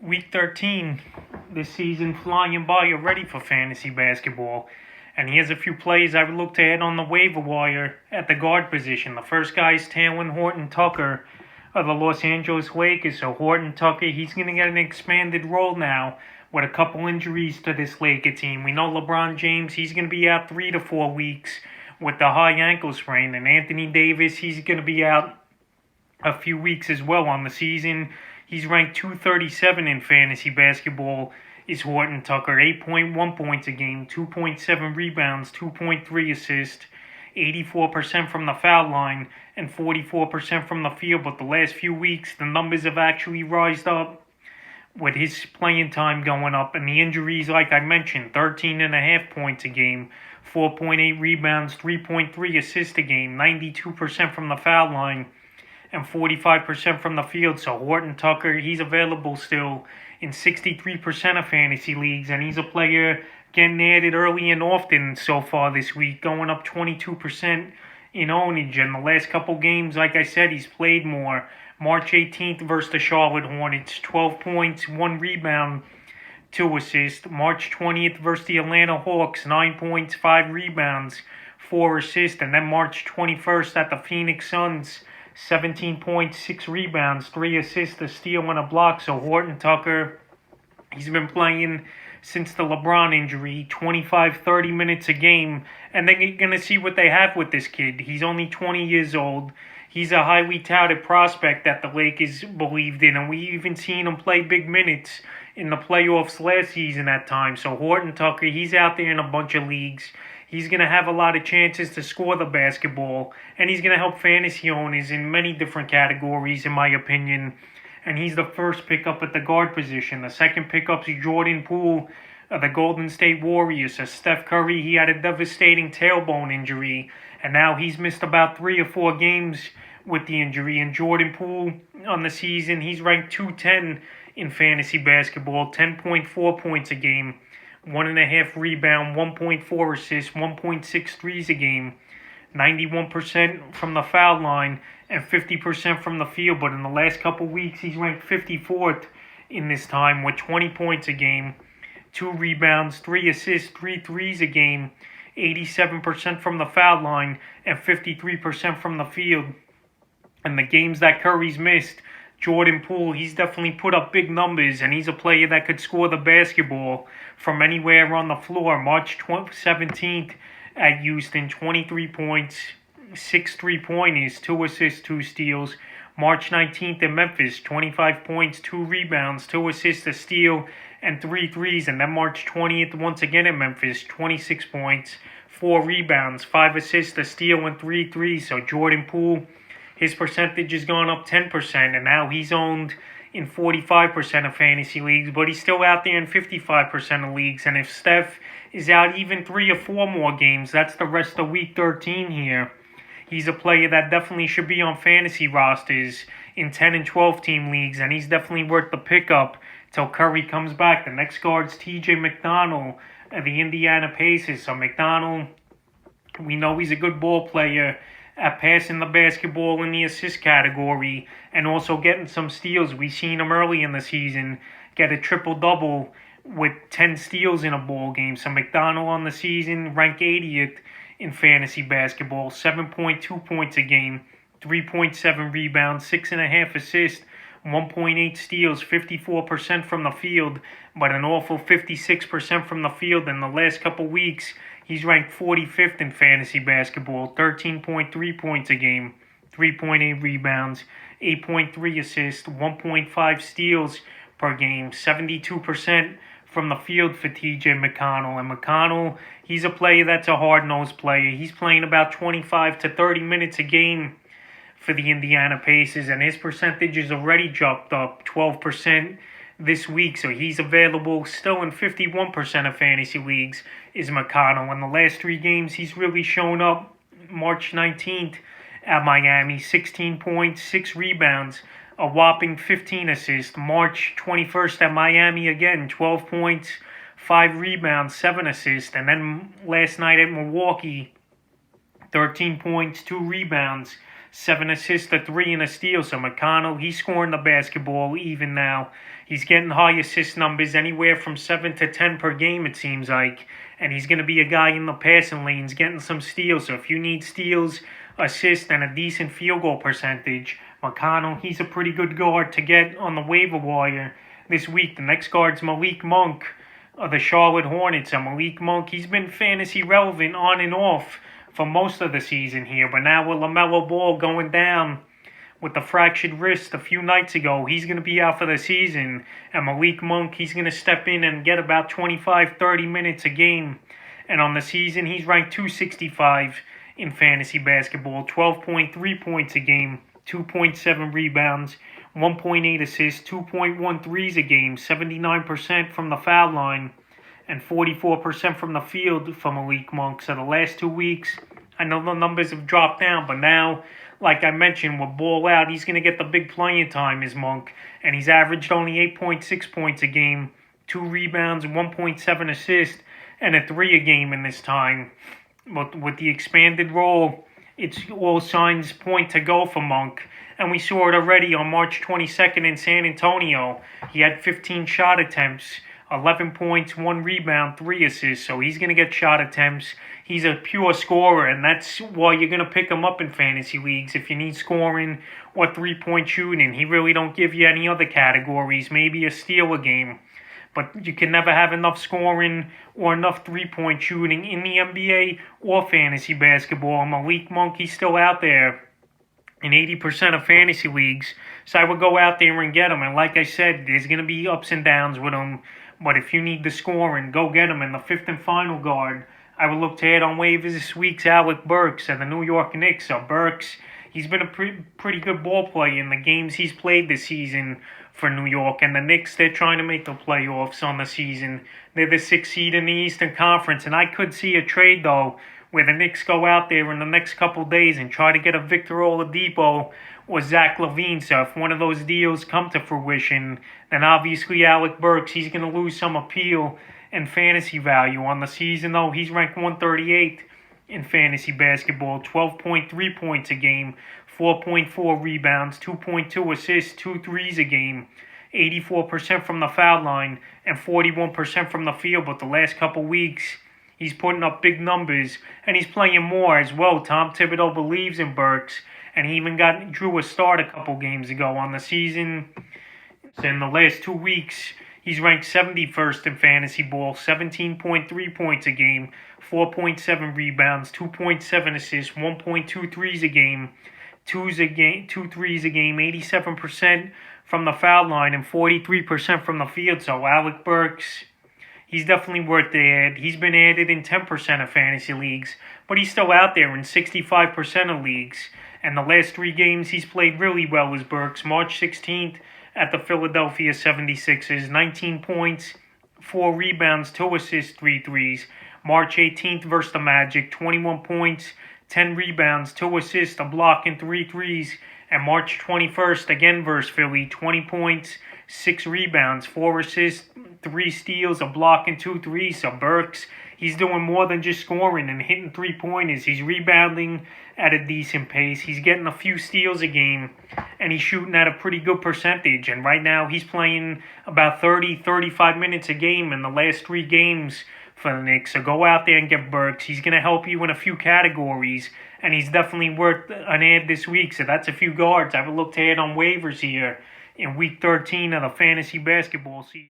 Week 13 this season flying by already for fantasy basketball. And here's a few players I would look to add on the waiver wire at the guard position. The first guy is Hutton Tucker of the Los Angeles Lakers. So Hutton Tucker, he's going to get an expanded role now with a couple injuries to this Laker team. We know LeBron James, he's going to be out 3 to 4 weeks with the high ankle sprain. And Anthony Davis, he's going to be out a few weeks as well on the season. He's ranked 237 in fantasy basketball, is Hutton Tucker. 8.1 points a game, 2.7 rebounds, 2.3 assists, 84% from the foul line, and 44% from the field. But the last few weeks, the numbers have actually rised up with his playing time going up. And the injuries, like I mentioned, 13.5 points a game, 4.8 rebounds, 3.3 assists a game, 92% from the foul line, and 45% from the field. So Hutton Tucker, he's available still in 63% of fantasy leagues, and he's a player getting added early and often so far this week, going up 22% in ownage. And the last couple games, like I said, he's played more. March 18th versus the Charlotte Hornets, 12 points, 1 rebound, 2 assists. March 20th versus the Atlanta Hawks, 9 points, 5 rebounds, 4 assists. And then March 21st at the Phoenix Suns, 17 points, 6 rebounds, 3 assists, a steal, and a block. So Hutton Tucker, he's been playing since the LeBron injury, 25, 30 minutes a game. And they're going to see what they have with this kid. He's only 20 years old. He's a highly touted prospect that the Lakers believed in. And we even seen him play big minutes in the playoffs last season at times. So Hutton Tucker, he's out there in a bunch of leagues. He's going to have a lot of chances to score the basketball, and he's going to help fantasy owners in many different categories, in my opinion. And he's the first pickup at the guard position. The second pickup is Jordan Poole of the Golden State Warriors. So Steph Curry, he had a devastating tailbone injury, and now he's missed about 3 or 4 games with the injury. And Jordan Poole, on the season, he's ranked 210 in fantasy basketball, 10.4 points a game, 1.5 rebound, 1.4 assists, 1.6 threes a game, 91% from the foul line, and 50% from the field. But in the last couple weeks, he's ranked 54th in this time with 20 points a game, 2 rebounds, 3 assists, 3 threes a game, 87% from the foul line, and 53% from the field. And the games that Curry's missed, Jordan Poole, he's definitely put up big numbers, and he's a player that could score the basketball from anywhere on the floor. March 17th at Houston, 23 points, 6 3-pointers, 2 assists, 2 steals. March 19th in Memphis, 25 points, 2 rebounds, 2 assists, a steal, and 3 threes. And then March 20th, once again in Memphis, 26 points, 4 rebounds, 5 assists, a steal, and 3 threes. So Jordan Poole, his percentage has gone up 10%, and now he's owned in 45% of fantasy leagues, but he's still out there in 55% of leagues. And if Steph is out even 3 or 4 more games, that's the rest of week 13 here, he's a player that definitely should be on fantasy rosters in 10 and 12 team leagues, and he's definitely worth the pickup till Curry comes back. The next guard's McConnell of the Indiana Pacers. So McConnell, we know he's a good ball player at passing the basketball in the assist category and also getting some steals. We seen him early in the season get a triple-double with 10 steals in a ball game. So McConnell on the season ranked 80th in fantasy basketball, 7.2 points a game, 3.7 rebounds, 6.5 assists, 1.8 steals, 54% from the field, but an awful 56% from the field. In the last couple weeks, he's ranked 45th in fantasy basketball, 13.3 points a game, 3.8 rebounds, 8.3 assists, 1.5 steals per game, 72% from the field for McConnell. And McConnell, he's a player that's a hard-nosed player. He's playing about 25 to 30 minutes a game for the Indiana Pacers, and his percentage has already jumped up 12% this week. So he's available still in 51% of fantasy leagues, is McConnell. In the last 3 games, he's really shown up. March 19th at Miami, 16 points, 6 rebounds, a whopping 15 assists. March 21st at Miami again, 12 points, 5 rebounds, 7 assists. And then last night at Milwaukee, 13 points, 2 rebounds, 7 assists, a 3, and a steal. So McConnell, he's scoring the basketball even now. He's getting high assist numbers, anywhere from 7 to 10 per game, it seems like. And he's going to be a guy in the passing lanes getting some steals. So if you need steals, assists, and a decent field goal percentage, McConnell, he's a pretty good guard to get on the waiver wire this week. The next guard's Malik Monk of the Charlotte Hornets. And Malik Monk, he's been fantasy relevant on and off for most of the season here. But now with LaMelo Ball going down with the fractured wrist a few nights ago, he's going to be out for the season. And Malik Monk, he's going to step in and get about 25-30 minutes a game. And on the season, he's ranked 265 in fantasy basketball, 12.3 points a game, 2.7 rebounds, 1.8 assists, 2.1 threes a game, 79% from the foul line, and 44% from the field for Malik Monk. So the last 2 weeks, I know the numbers have dropped down, but now, like I mentioned, with Ball out, he's going to get the big playing time, is Monk. And he's averaged only 8.6 points a game, 2 rebounds, 1.7 assists, and a 3 a game in this time. But with the expanded role, it's all signs point to go for Monk. And we saw it already on March 22nd in San Antonio. He had 15 shot attempts, 11 points, 1 rebound, 3 assists. So he's going to get shot attempts. He's a pure scorer, and that's why you're going to pick him up in fantasy leagues if you need scoring or 3-point shooting. He really don't give you any other categories, maybe a steal a game. But you can never have enough scoring or enough 3-point shooting in the NBA or fantasy basketball. Malik Monk, he's still out there in 80% of fantasy leagues. So I would go out there and get him. And like I said, there's going to be ups and downs with him. But if you need the scoring, go get him. And the fifth and final guard, I would look to add on waivers this week's Alec Burks of the New York Knicks. So Burks, he's been a pretty good ball player in the games he's played this season for New York. And the Knicks, they're trying to make the playoffs on the season. They're the 6th seed in the Eastern Conference. And I could see a trade, though, where the Knicks go out there in the next couple days and try to get a Victor Oladipo or Zach LaVine. So if one of those deals come to fruition, then obviously Alec Burks, he's going to lose some appeal and fantasy value. On the season, though, he's ranked 138 in fantasy basketball, 12.3 points a game, 4.4 rebounds, 2.2 assists, 2 threes a game, 84% from the foul line, and 41% from the field. But the last couple weeks, he's putting up big numbers, and he's playing more as well. Tom Thibodeau believes in Burks, and he even drew a start a couple games ago on the season. In the last 2 weeks, he's ranked 71st in fantasy ball, 17.3 points a game, 4.7 rebounds, 2.7 assists, 1.2 threes a game, 2 threes a game, 87% from the foul line, and 43% from the field. So Alec Burks, he's definitely worth the ad. He's been added in 10% of fantasy leagues, but he's still out there in 65% of leagues. And the last 3 games he's played really well as Burks. March 16th at the Philadelphia 76ers, 19 points, 4 rebounds, 2 assists, 3 threes. March 18th versus the Magic, 21 points, 10 rebounds, 2 assists, a block, and 3 threes. And March 21st, again versus Philly, 20 points, 6 rebounds, 4 assists, 3 steals, a block, and 2 threes. So Burks, he's doing more than just scoring and hitting 3-pointers. He's rebounding at a decent pace. He's getting a few steals a game, and he's shooting at a pretty good percentage. And right now, he's playing about 30-35 minutes a game in the last 3 games for the Knicks. So go out there and get Burks. He's going to help you in a few categories, and he's definitely worth an ad this week. So that's a few guards I would look to add on waivers here in Week 13 of the fantasy basketball season.